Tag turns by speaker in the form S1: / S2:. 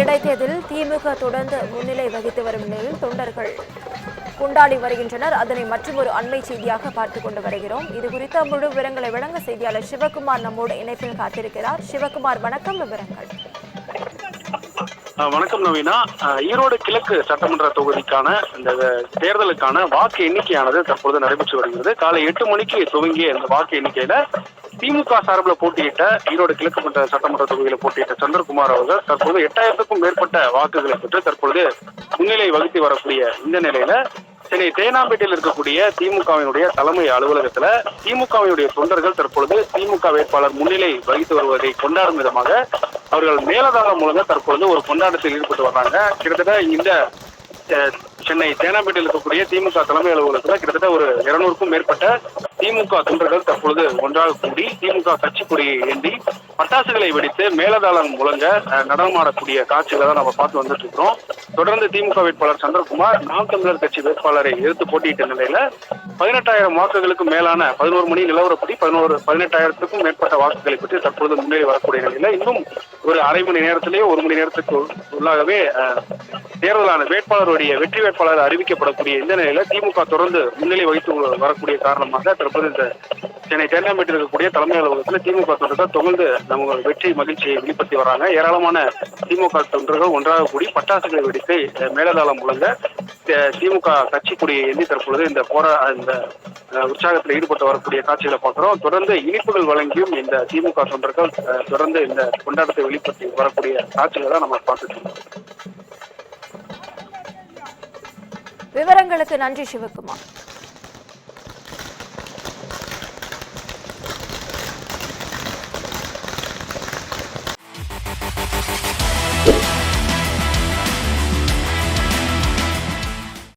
S1: இடைத்தேர்தலில் திமுக தொடர்ந்து முன்னிலை வகித்து வரும் நிலையில் தொண்டர்கள் கொண்டாடி வருகின்றனர். அதனை மற்றொரு அண்மை செய்தியாக பார்த்துக் கொண்டு வருகிறோம். இது குறித்த முழு விவரங்களை வழங்க செய்தியாளர் சிவகுமார் நம்மோடு இணைப்பில் காத்திருக்கிறார். சிவகுமார், வணக்கம். விவரங்கள்.
S2: வணக்கம் நவீனா. ஈரோடு கிழக்கு சட்டமன்ற தொகுதிக்கான இந்த தேர்தலுக்கான வாக்கு எண்ணிக்கையானது தற்பொழுது நடைபெற்று வருகிறது. காலை 8 மணிக்கு துவங்கிய இந்த வாக்கு எண்ணிக்கையில திமுக சார்பில் போட்டியிட்ட ஈரோடு கிழக்கு சட்டமன்ற தொகுதியில் போட்டியிட்ட சந்திரகுமார் அவர்கள் தற்போது 8000க்கும் மேற்பட்ட வாக்குகளை பெற்று தற்பொழுது முன்னிலை வகித்து வரக்கூடிய இந்த நிலையில சென்னை தேனாம்பேட்டையில் இருக்கக்கூடிய திமுகவினுடைய தலைமை அலுவலகத்துல திமுகவினுடைய தொண்டர்கள் தற்பொழுது திமுக வேட்பாளர் முன்னிலை வகித்து வருவதை கொண்டாடும் விதமாக அவர்கள் மேலதாளம் மூலம் தற்பொழுது ஒரு கொண்டாட்டத்தில் ஈடுபட்டு வர்றாங்க. கிட்டத்தட்ட இந்த சென்னை தேனாம்பேட்டையில் இருக்கக்கூடிய திமுக தலைமை அலுவலகத்துல கிட்டத்தட்ட ஒரு 200க்கும் மேற்பட்ட திமுக தொண்டர்கள் தற்பொழுது ஒன்றாக கூடி திமுக கட்சி கொடியை ஏந்தி பட்டாசுகளை வெடித்து மேலதாளம் முழங்க நடனமாடக்கூடிய காட்சிகளை தான் நம்ம பார்த்து வந்துட்டு இருக்கிறோம். தொடர்ந்து திமுக வேட்பாளர் சந்திரகுமார் நாம் தமிழர் கட்சி வேட்பாளரை எதிர்த்து போட்டியிட்ட நிலையில 18,000 வாக்குகளுக்கு மேலான 11 மணி நிலவரப்படி 18,000க்கும் மேற்பட்ட வாக்குகளை பெற்று தற்பொழுது முன்னேறி வரக்கூடிய நிலையில இன்னும் ஒரு அரை மணி நேரத்திலேயே 1 மணி நேரத்துக்கு உள்ளாகவே தேர்தலான வேட்பாளருடைய வெற்றி வேட்பாளர் அறிவிக்கப்படக்கூடிய இந்த நிலையில திமுக தொடர்ந்து முன்னிலை வகித்து வரக்கூடிய காரணமாக தற்போது இந்த சென்னை தேனாம்பேட்டையில் இருக்கக்கூடிய தலைமை அலுவலகத்தில் திமுக தொண்டர்கள் தொடர்ந்து நம்ம வெற்றி மகிழ்ச்சியை வெளிப்படுத்தி வராங்க. ஏராளமான திமுக தொண்டர்கள் ஒன்றாக கூடி பட்டாசுகளை வெடித்து மேலதாளம் முழங்க திமுக கட்சி கொடியை ஏந்தி தற்பொழுது இந்த உற்சாகத்தில் ஈடுபட்டு வரக்கூடிய காட்சிகளை பார்க்கிறோம். தொடர்ந்து இனிப்புகள் வழங்கியும் இந்த திமுக தொண்டர்கள் தொடர்ந்து இந்த கொண்டாட்டத்தை வெளிப்படுத்தி வரக்கூடிய காட்சிகளை தான் நம்ம பார்த்துட்டு இருக்கோம்.
S1: விவரங்களுக்கு நன்றி சிவகுமார்.